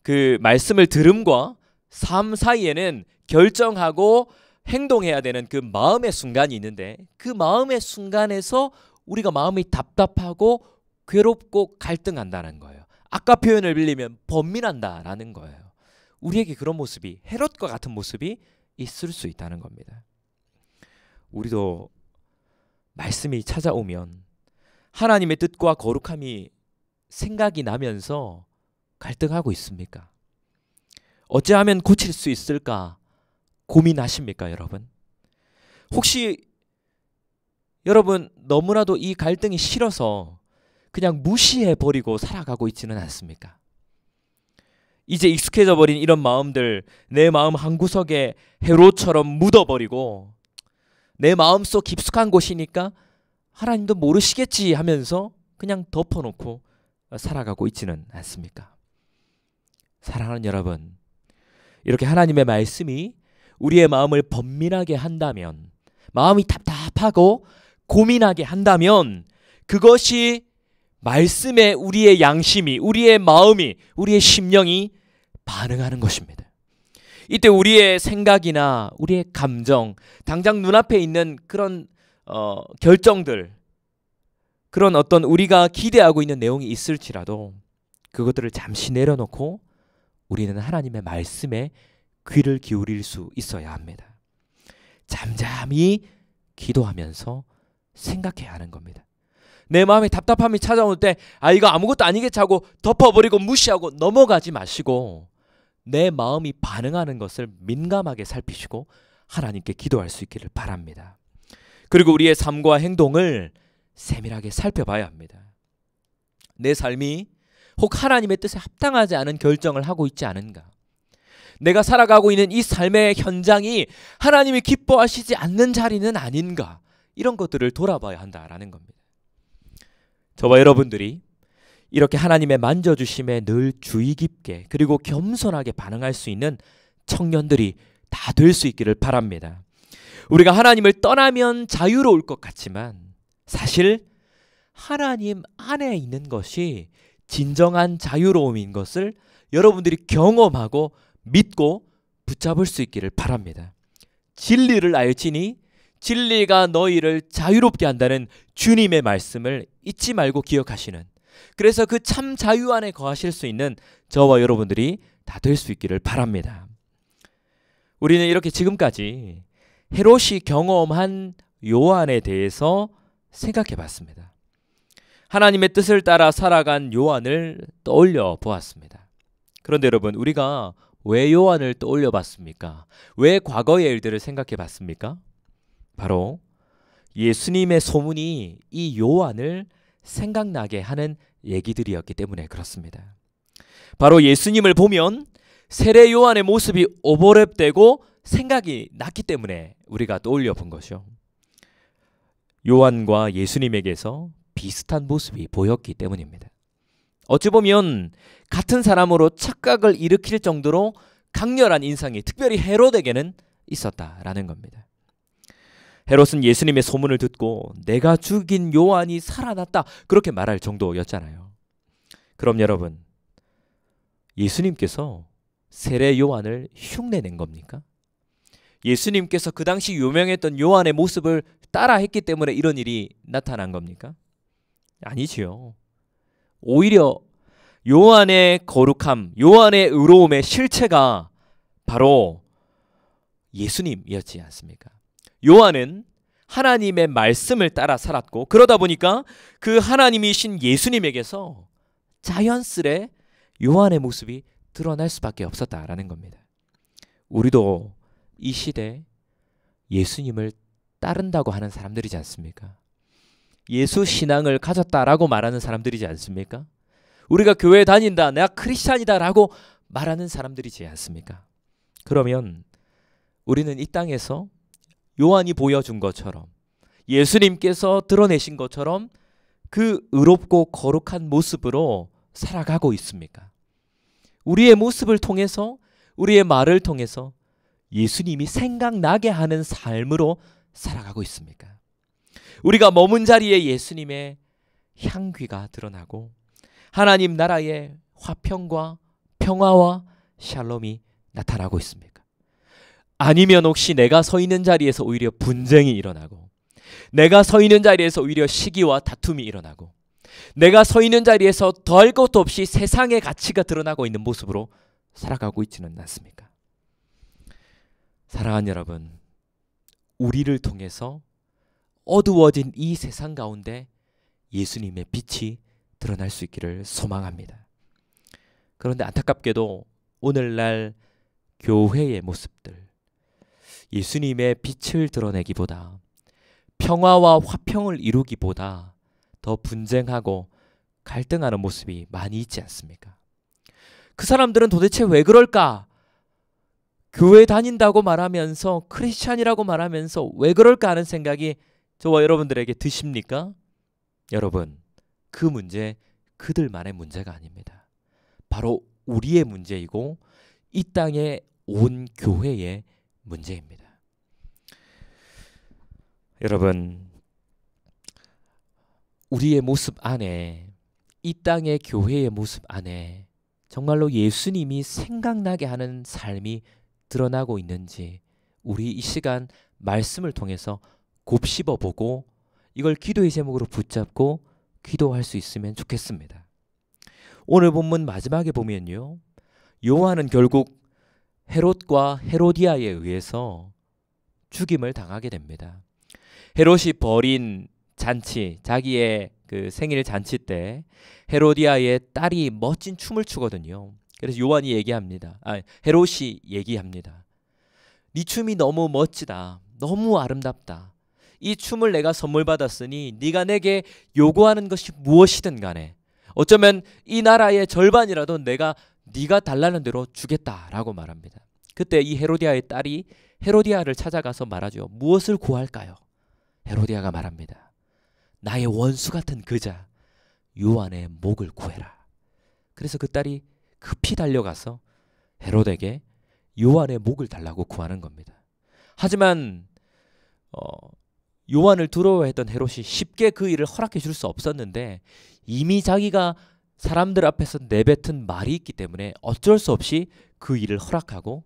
그 말씀을 들음과 삶 사이에는 결정하고 행동해야 되는 그 마음의 순간이 있는데 그 마음의 순간에서 우리가 마음이 답답하고 괴롭고 갈등한다는 거예요. 아까 표현을 빌리면 번민한다라는 거예요. 우리에게 그런 모습이, 헤롯과 같은 모습이 있을 수 있다는 겁니다. 우리도 말씀이 찾아오면 하나님의 뜻과 거룩함이 생각이 나면서 갈등하고 있습니까? 어찌하면 고칠 수 있을까 고민하십니까, 여러분? 혹시 여러분 너무나도 이 갈등이 싫어서 그냥 무시해버리고 살아가고 있지는 않습니까? 이제 익숙해져 버린 이런 마음들, 내 마음 한구석에 헤롯처럼 묻어버리고 내 마음속 깊숙한 곳이니까 하나님도 모르시겠지 하면서 그냥 덮어놓고 살아가고 있지는 않습니까? 사랑하는 여러분, 이렇게 하나님의 말씀이 우리의 마음을 번민하게 한다면, 마음이 답답하고 고민하게 한다면 그것이 말씀에 우리의 양심이, 우리의 마음이, 우리의 심령이 반응하는 것입니다. 이때 우리의 생각이나 우리의 감정, 당장 눈앞에 있는 그런 결정들, 그런 어떤 우리가 기대하고 있는 내용이 있을지라도 그것들을 잠시 내려놓고 우리는 하나님의 말씀에 귀를 기울일 수 있어야 합니다. 잠잠히 기도하면서 생각해야 하는 겁니다. 내 마음에 답답함이 찾아올 때 이거 아무것도 아니겠지 하고 덮어버리고 무시하고 넘어가지 마시고 내 마음이 반응하는 것을 민감하게 살피시고 하나님께 기도할 수 있기를 바랍니다. 그리고 우리의 삶과 행동을 세밀하게 살펴봐야 합니다. 내 삶이 혹 하나님의 뜻에 합당하지 않은 결정을 하고 있지 않은가? 내가 살아가고 있는 이 삶의 현장이 하나님이 기뻐하시지 않는 자리는 아닌가? 이런 것들을 돌아봐야 한다라는 겁니다. 저와 여러분들이 이렇게 하나님의 만져주심에 늘 주의 깊게 그리고 겸손하게 반응할 수 있는 청년들이 다 될 수 있기를 바랍니다. 우리가 하나님을 떠나면 자유로울 것 같지만 사실 하나님 안에 있는 것이 진정한 자유로움인 것을 여러분들이 경험하고 믿고 붙잡을 수 있기를 바랍니다. 진리를 알지니 진리가 너희를 자유롭게 한다는 주님의 말씀을 잊지 말고 기억하시는, 그래서 그 참 자유 안에 거하실 수 있는 저와 여러분들이 다 될 수 있기를 바랍니다. 우리는 이렇게 지금까지 헤롯이 경험한 요한에 대해서 생각해 봤습니다. 하나님의 뜻을 따라 살아간 요한을 떠올려 보았습니다. 그런데 여러분, 우리가 왜 요한을 떠올려 봤습니까? 왜 과거의 일들을 생각해 봤습니까? 바로 예수님의 소문이 이 요한을 생각나게 하는 얘기들이었기 때문에 그렇습니다. 바로 예수님을 보면 세례 요한의 모습이 오버랩되고 생각이 났기 때문에 우리가 떠올려 본 것이요. 요한과 예수님에게서 비슷한 모습이 보였기 때문입니다. 어찌 보면 같은 사람으로 착각을 일으킬 정도로 강렬한 인상이 특별히 헤롯에게는 있었다라는 겁니다. 헤롯은 예수님의 소문을 듣고 내가 죽인 요한이 살아났다 그렇게 말할 정도였잖아요. 그럼 여러분, 예수님께서 세례 요한을 흉내낸 겁니까? 예수님께서 그 당시 유명했던 요한의 모습을 따라했기 때문에 이런 일이 나타난 겁니까? 아니지요. 오히려 요한의 거룩함, 요한의 의로움의 실체가 바로 예수님이었지 않습니까? 요한은 하나님의 말씀을 따라 살았고, 그러다 보니까 그 하나님이신 예수님에게서 자연스레 요한의 모습이 드러날 수밖에 없었다라는 겁니다. 우리도 이 시대 예수님을 따른다고 하는 사람들이지 않습니까? 예수 신앙을 가졌다라고 말하는 사람들이지 않습니까? 우리가 교회 다닌다, 내가 크리스찬이다라고 말하는 사람들이지 않습니까? 그러면 우리는 이 땅에서 요한이 보여준 것처럼, 예수님께서 드러내신 것처럼 그 의롭고 거룩한 모습으로 살아가고 있습니까? 우리의 모습을 통해서, 우리의 말을 통해서 예수님이 생각나게 하는 삶으로 살아가고 있습니까? 우리가 머문 자리에 예수님의 향기가 드러나고 하나님 나라의 화평과 평화와 샬롬이 나타나고 있습니까? 아니면 혹시 내가 서 있는 자리에서 오히려 분쟁이 일어나고, 내가 서 있는 자리에서 오히려 시기와 다툼이 일어나고, 내가 서 있는 자리에서 더할 것도 없이 세상의 가치가 드러나고 있는 모습으로 살아가고 있지는 않습니까? 사랑하는 여러분, 우리를 통해서 어두워진 이 세상 가운데 예수님의 빛이 드러날 수 있기를 소망합니다. 그런데 안타깝게도 오늘날 교회의 모습들, 예수님의 빛을 드러내기보다 평화와 화평을 이루기보다 더 분쟁하고 갈등하는 모습이 많이 있지 않습니까? 그 사람들은 도대체 왜 그럴까? 교회 다닌다고 말하면서 크리스찬이라고 말하면서 왜 그럴까 하는 생각이 저와 여러분들에게 드십니까? 여러분, 그 문제 그들만의 문제가 아닙니다. 바로 우리의 문제이고 이 땅에 온 교회의 문제입니다. 여러분, 우리의 모습 안에, 이 땅의 교회의 모습 안에 정말로 예수님이 생각나게 하는 삶이 드러나고 있는지 우리 이 시간 말씀을 통해서 곱씹어 보고 이걸 기도의 제목으로 붙잡고 기도할 수 있으면 좋겠습니다. 오늘 본문 마지막에 보면요, 요한은 결국 헤롯과 헤로디아에 의해서 죽임을 당하게 됩니다. 헤롯이 벌인 잔치, 자기의 그 생일 잔치 때 헤로디아의 딸이 멋진 춤을 추거든요. 그래서 요한이 얘기합니다. 헤롯이 얘기합니다. 네 춤이 너무 멋지다. 너무 아름답다. 이 춤을 내가 선물 받았으니 네가 내게 요구하는 것이 무엇이든 간에 어쩌면 이 나라의 절반이라도 내가 네가 달라는 대로 주겠다라고 말합니다. 그때 이 헤로디아의 딸이 헤로디아를 찾아가서 말하죠. 무엇을 구할까요? 헤로디아가 말합니다. 나의 원수 같은 그자 요한의 목을 구해라. 그래서 그 딸이 급히 달려가서 헤롯에게 요한의 목을 달라고 구하는 겁니다. 하지만 요한을 두려워했던 헤롯이 쉽게 그 일을 허락해 줄 수 없었는데 이미 자기가 사람들 앞에서 내뱉은 말이 있기 때문에 어쩔 수 없이 그 일을 허락하고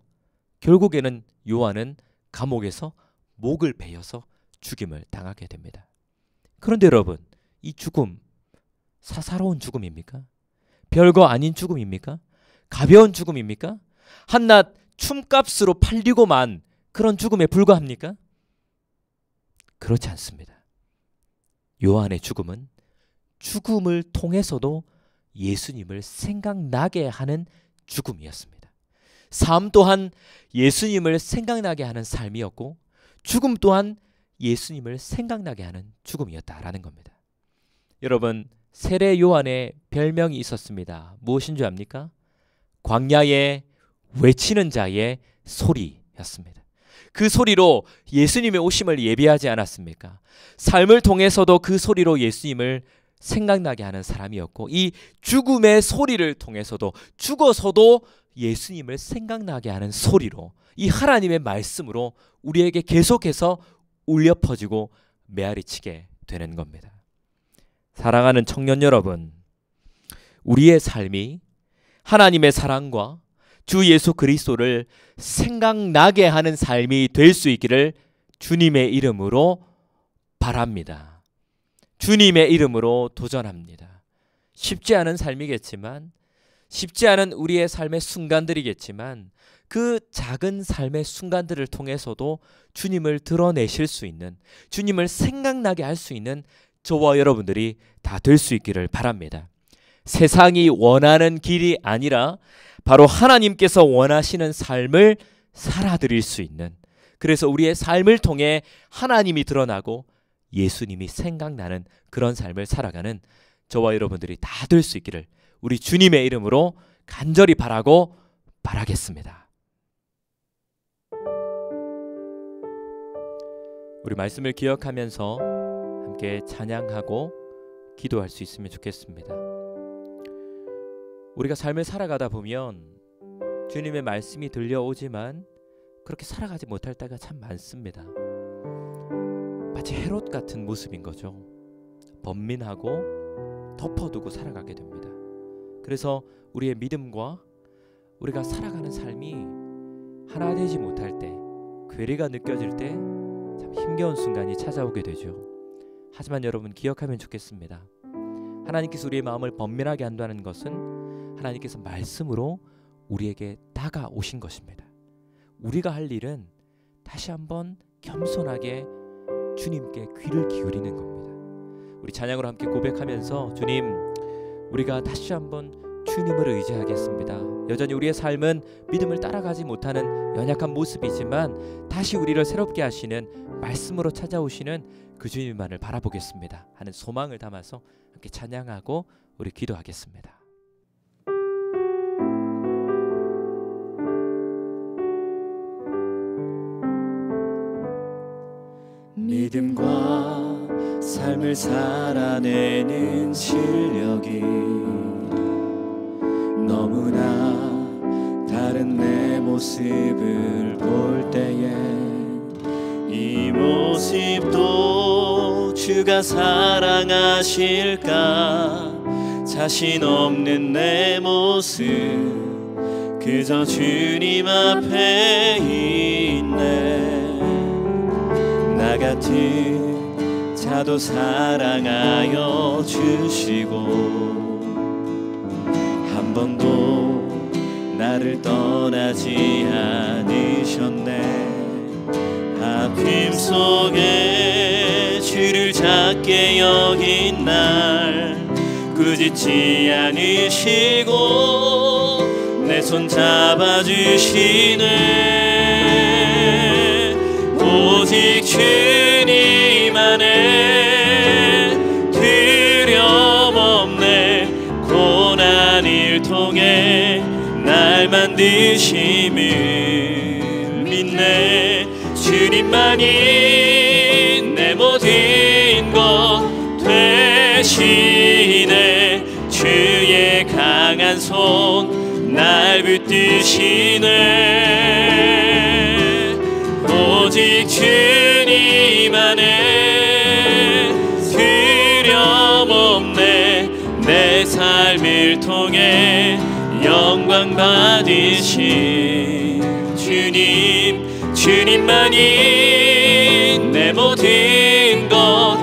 결국에는 요한은 감옥에서 목을 베어서 죽임을 당하게 됩니다. 그런데 여러분, 이 죽음 사사로운 죽음입니까? 별거 아닌 죽음입니까? 가벼운 죽음입니까? 한낱 춤값으로 팔리고만 그런 죽음에 불과합니까? 그렇지 않습니다. 요한의 죽음은 죽음을 통해서도 예수님을 생각나게 하는 죽음이었습니다. 삶 또한 예수님을 생각나게 하는 삶이었고 죽음 또한 예수님을 생각나게 하는 죽음이었다라는 겁니다. 여러분, 세례 요한의 별명이 있었습니다. 무엇인 줄 압니까? 광야에 외치는 자의 소리였습니다. 그 소리로 예수님의 오심을 예비하지 않았습니까? 삶을 통해서도 그 소리로 예수님을 생각나게 하는 사람이었고 이 죽음의 소리를 통해서도 죽어서도 예수님을 생각나게 하는 소리로 이 하나님의 말씀으로 우리에게 계속해서 울려 퍼지고 메아리치게 되는 겁니다. 사랑하는 청년 여러분, 우리의 삶이 하나님의 사랑과 주 예수 그리스도를 생각나게 하는 삶이 될 수 있기를 주님의 이름으로 바랍니다. 주님의 이름으로 도전합니다. 쉽지 않은 삶이겠지만, 쉽지 않은 우리의 삶의 순간들이겠지만 그 작은 삶의 순간들을 통해서도 주님을 드러내실 수 있는, 주님을 생각나게 할 수 있는 저와 여러분들이 다 될 수 있기를 바랍니다. 세상이 원하는 길이 아니라 바로 하나님께서 원하시는 삶을 살아드릴 수 있는, 그래서 우리의 삶을 통해 하나님이 드러나고 예수님이 생각나는 그런 삶을 살아가는 저와 여러분들이 다 될 수 있기를 우리 주님의 이름으로 간절히 바라고 바라겠습니다. 우리 말씀을 기억하면서 함께 찬양하고 기도할 수 있으면 좋겠습니다. 우리가 삶을 살아가다 보면 주님의 말씀이 들려오지만 그렇게 살아가지 못할 때가 참 많습니다. 마치 헤롯 같은 모습인 거죠. 번민하고 덮어두고 살아가게 됩니다. 그래서 우리의 믿음과 우리가 살아가는 삶이 하나 되지 못할 때, 괴리가 느껴질 때 참 힘겨운 순간이 찾아오게 되죠. 하지만 여러분 기억하면 좋겠습니다. 하나님께서 우리의 마음을 번민하게 한다는 것은 하나님께서 말씀으로 우리에게 다가오신 것입니다. 우리가 할 일은 다시 한번 겸손하게 주님께 귀를 기울이는 겁니다. 우리 찬양으로 함께 고백하면서 주님, 우리가 다시 한번 주님을 의지하겠습니다. 여전히 우리의 삶은 믿음을 따라가지 못하는 연약한 모습이지만 다시 우리를 새롭게 하시는 말씀으로 찾아오시는 그 주님만을 바라보겠습니다 하는 소망을 담아서 함께 찬양하고 우리 기도하겠습니다. 믿음과 삶을 살아내는 실력이 너무나 다른 내 모습을 볼 때에 이 모습도 주가 사랑하실까? 자신 없는 내 모습 그저 주님 앞에 있네. 나 같은 자도 사랑하여 주시고 한 번도 나를 떠나지 않으셨네. 아픔 속에 주를 작게 여긴 날 꾸짖지 않으시고 내 손 잡아주시네. 오직 주님 안에 두려움 없네. 고난을 통해 날 만드심을 믿네. 주님만이 내 모든 것 되시네. 주의 강한 손 날 붙드시네. 오직 주님 안에 두려움 없네. 내 삶을 통해 영광 받으신 주님, 주님만이 내 모든 것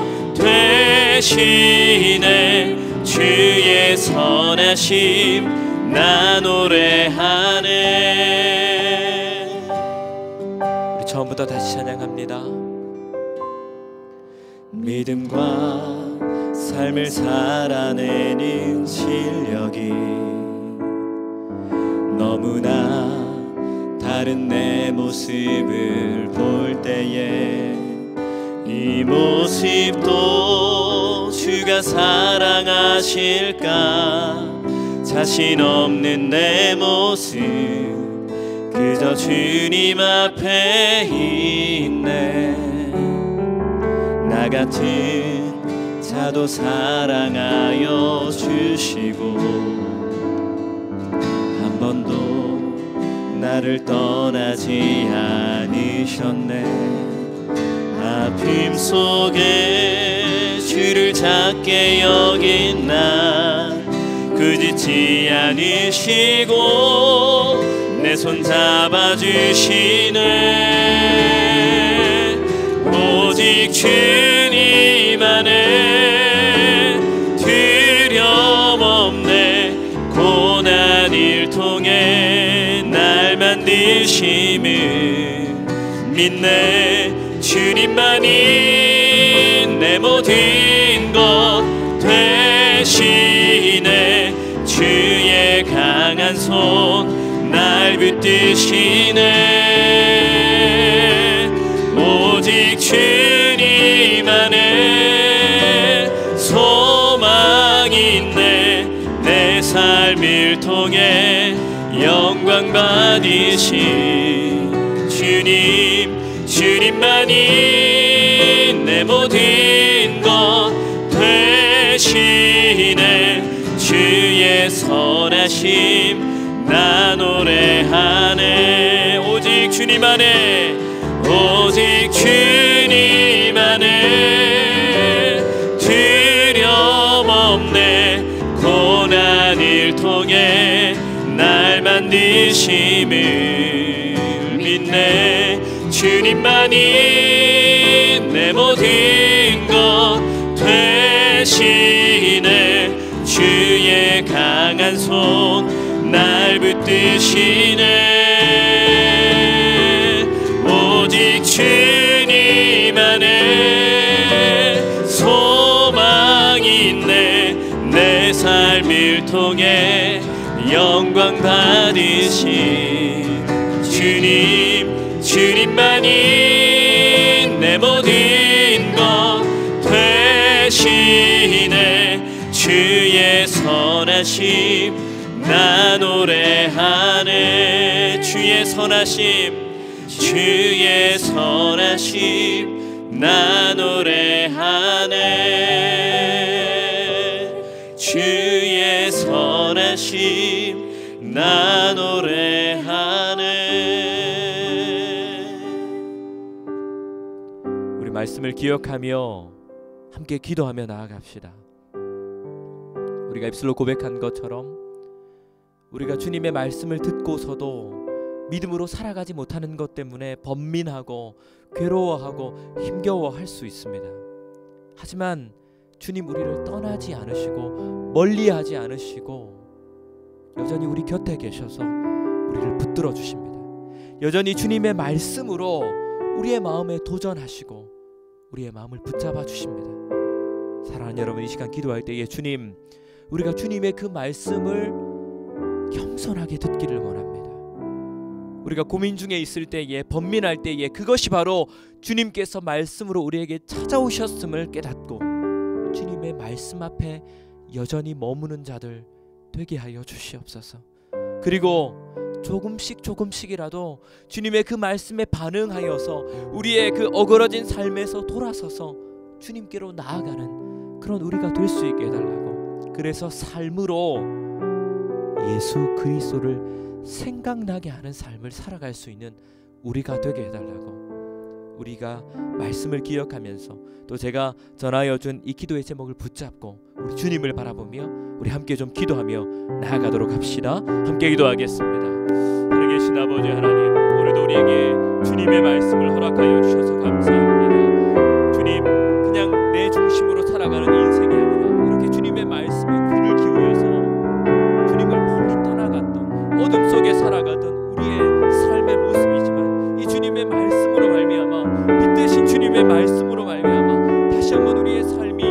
되시네. 주의 선하심 나 노래하네. 우리 처음부터 다시 찬양합니다. 믿음과 삶을 살아내는 실력이 너무나 다른 내 모습을 볼 때에 이 모습도 주가 사랑하실까? 자신 없는 내 모습 그저 주님 앞에 있네. 나 같은 자도 사랑하여 주시고 한 번도 나를 떠나지 않으셨네. 아픔 속에 주를 작게 여긴 나 꾸짖지 않으시고 내 손 잡아주시네. 오직 주님 안에 두려움 없네. 고난을 통해 날 만드심을 믿네. 주님만이 내 모든 것 되시네. 주의 강한 손 날 붙드시네. 오직 주님 안에 소망이 있네. 내 삶을 통해 영광 받으신 주님, 주님만이 내 모든 것 되시네. 주의 선하심 나 노래하네. 오직 주님 안에, 오직 주님 안에 두려움 없네. 고난을 통해 날 만드심을 믿네. 주님만이 내 모든 것 되시네. 주의 강한 손 날 붙드시네. 오직 주님 안에 소망이 있네. 내 삶을 통해 영광 받으신 주님만이 내 모든 것 되시네. 주의 선하심 나 노래하네. 주의 선하심 나 노래하네. 주의 선하심 나 노래하네. 우리 말씀을 기억하며 함께 기도하며 나아갑시다. 우리가 입술로 고백한 것처럼 우리가 주님의 말씀을 듣고서도 믿음으로 살아가지 못하는 것 때문에 번민하고 괴로워하고 힘겨워할 수 있습니다. 하지만 주님 우리를 떠나지 않으시고 멀리하지 않으시고 여전히 우리 곁에 계셔서 우리를 붙들어 주십니다. 여전히 주님의 말씀으로 우리의 마음에 도전하시고 우리의 마음을 붙잡아 주십니다. 사랑하는 여러분, 이 시간 기도할 때에 주님, 우리가 주님의 그 말씀을 겸손하게 듣기를 원합니다. 우리가 고민 중에 있을 때에, 번민할 때에 그것이 바로 주님께서 말씀으로 우리에게 찾아오셨음을 깨닫고 주님의 말씀 앞에 여전히 머무는 자들 되게 하여 주시옵소서. 그리고 조금씩이라도 주님의 그 말씀에 반응하여서 우리의 그 어그러진 삶에서 돌아서서 주님께로 나아가는 그런 우리가 될 수 있게 해달라고. 그래서 삶으로 예수 그리스도를 생각나게 하는 삶을 살아갈 수 있는 우리가 되게 해달라고. 우리가 말씀을 기억하면서 또 제가 전하여 준 이 기도의 제목을 붙잡고 우리 주님을 바라보며 우리 함께 좀 기도하며 나아가도록 합시다. 함께 기도하겠습니다. 살아계신 아버지 하나님, 오늘도 우리에게 주님의 말씀을 허락하여 주셔서 감사합니다. 주님, 그냥 내 중심으로 살아가는 인생이 아니라 이렇게 주님의 말씀에 귀를 기울여서 주님을 멀리 떠나갔던 어둠 속에 살아가던 우리의 삶의 모습이지만 이 주님의 말씀으로 말미암아, 빛 대신 주님의 말씀으로 말미암아 다시 한번 우리의 삶이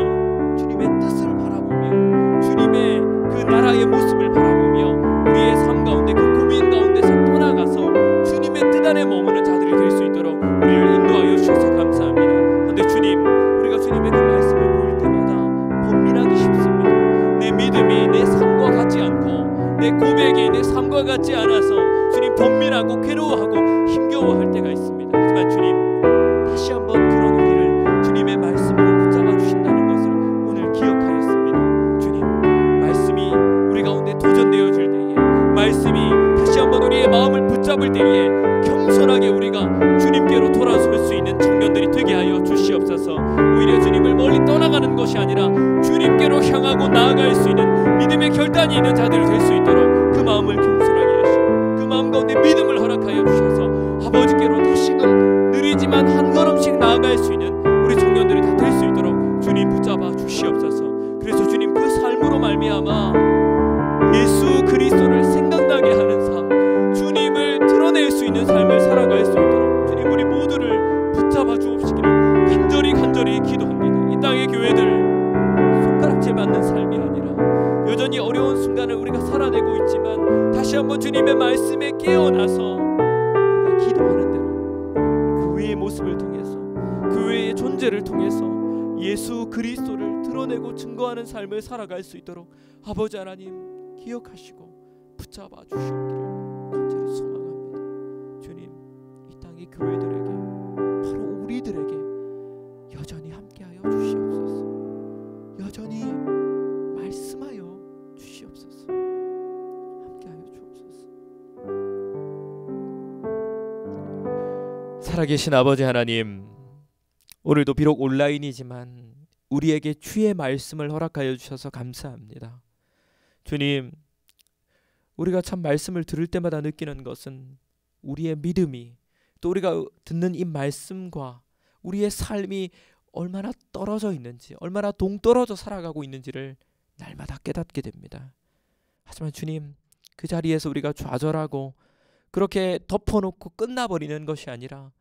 주님의 뜻을 바라보며 주님의 그 나라의 모습을 바라보며 우리의 삶 가운데 그 고민 가운데서 떠나가서 주님의 뜻 안에 머무는 자들이 될 수 있도록 우리를 인도하여 주셔서 감사합니다. 그런데 주님, 우리가 주님의 그 말씀을 볼 때마다 번민하기 쉽습니다. 내 믿음이 내 삶과 같지 않고 내 고백이 내 삶과 같지 않아서 주님 번민하고 괴로워하고 힘겨워할 때가 있습니다. 하지만 주님, 다시 한번 그런 우리를 주님의 말씀으로 붙잡아 주신다는 것을 오늘 기억하였습니다. 주님, 말씀이 우리 가운데 도전되어질 때에, 말씀이 다시 한번 우리의 마음을 붙잡을 때에 겸손하게 우리가 주님께로 돌아설 수 있는 청년들이 되게 하여 주시옵소서. 오히려 주님을 멀리 떠나가는 것이 아니라 주님께로 향하고 나아갈 수 있는 믿음의 결단이 있는 자들이 될 수 있도록 그 마음을 겸손하게 하시고 그 마음 가운데 믿음을 허락하여 주셔서 아버지께로 다시금 느리지만 한 걸음씩 나아갈 수 있는 우리 청년들이 다 될 수 있도록 주님 붙잡아 주시옵소서. 그래서 주님, 그 삶으로 말미암아 예수 그리스도를 생각나게 하는 삶, 주님을 드러낼 수 있는 삶을 살아갈 수 있도록 주님 우리 모두를 붙잡아 주옵시기를 간절히 기도합니다. 이 땅의 교회들 손가락질 받는 삶이 아니라 여전히 어려운 순간을 우리가 살아내고 있지만 다시 한번 주님의 말씀에 깨어나서 우리가 기도하는 대로 그 외의 모습을 통해서 그 외의 존재를 통해서 예수 그리스도를 드러내고 증거하는 삶을 살아갈 수 있도록 아버지 하나님 기억하시고 붙잡아 주시옵기를 간절히 소망합니다. 주님, 이 땅의 교회들에게, 바로 우리들에게 여전히 함께하여 주시옵소서. 여전히 말씀하여 주시옵소서. 함께하여 주옵소서. 살아계신 아버지 하나님, 오늘도 비록 온라인이지만 우리에게 주의 말씀을 허락하여 주셔서 감사합니다. 주님, 우리가 참 말씀을 들을 때마다 느끼는 것은 우리의 믿음이, 또 우리가 듣는 이 말씀과 우리의 삶이 얼마나 떨어져 있는지, 얼마나 동떨어져 살아가고 있는지를 날마다 깨닫게 됩니다. 하지만 주님, 그 자리에서 우리가 좌절하고 그렇게 덮어놓고 끝나버리는 것이 아니라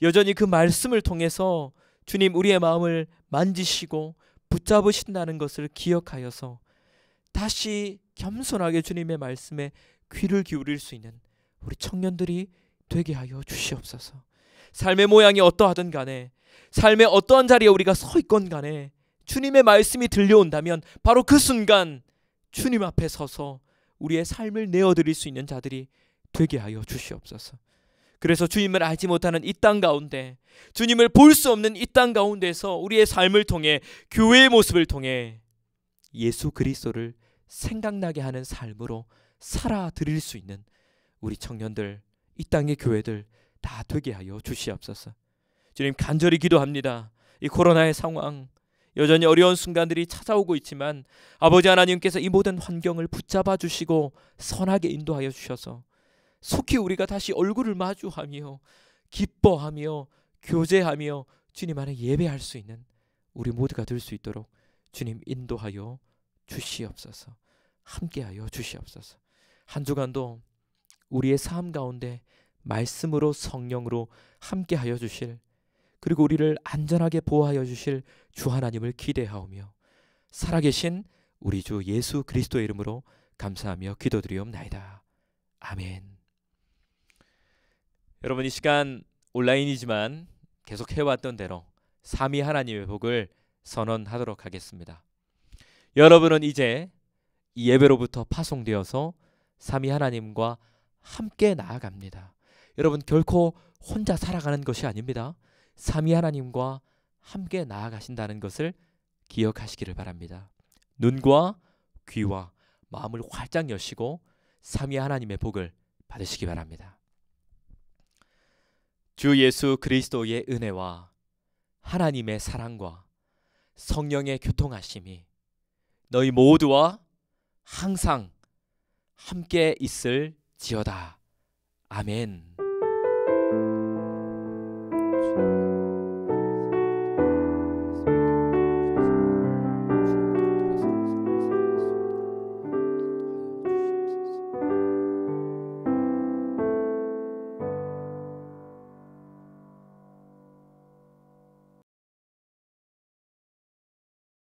여전히 그 말씀을 통해서 주님 우리의 마음을 만지시고 붙잡으신다는 것을 기억하여서 다시 겸손하게 주님의 말씀에 귀를 기울일 수 있는 우리 청년들이 되게 하여 주시옵소서. 삶의 모양이 어떠하든 간에, 삶의 어떠한 자리에 우리가 서 있건 간에 주님의 말씀이 들려온다면 바로 그 순간 주님 앞에 서서 우리의 삶을 내어드릴 수 있는 자들이 되게 하여 주시옵소서. 그래서 주님을 알지 못하는 이 땅 가운데, 주님을 볼 수 없는 이 땅 가운데서 우리의 삶을 통해, 교회의 모습을 통해 예수 그리스도를 생각나게 하는 삶으로 살아드릴 수 있는 우리 청년들, 이 땅의 교회들 다 되게 하여 주시옵소서. 주님 간절히 기도합니다. 이 코로나의 상황, 여전히 어려운 순간들이 찾아오고 있지만 아버지 하나님께서 이 모든 환경을 붙잡아 주시고 선하게 인도하여 주셔서 속히 우리가 다시 얼굴을 마주하며 기뻐하며 교제하며 주님 안에 예배할 수 있는 우리 모두가 될 수 있도록 주님 인도하여 주시옵소서. 함께하여 주시옵소서. 한 주간도 우리의 삶 가운데 말씀으로 성령으로 함께하여 주실, 그리고 우리를 안전하게 보호하여 주실 주 하나님을 기대하오며 살아계신 우리 주 예수 그리스도의 이름으로 감사하며 기도드리옵나이다. 아멘. 여러분, 이 시간 온라인이지만 계속 해왔던 대로 삼위 하나님의 복을 선언하도록 하겠습니다. 여러분은 이제 이 예배로부터 파송되어서 삼위 하나님과 함께 나아갑니다. 여러분 결코 혼자 살아가는 것이 아닙니다. 삼위 하나님과 함께 나아가신다는 것을 기억하시기를 바랍니다. 눈과 귀와 마음을 활짝 여시고 삼위 하나님의 복을 받으시기 바랍니다. 주 예수 그리스도의 은혜와 하나님의 사랑과 성령의 교통하심이 너희 모두와 항상 함께 있을지어다. 아멘.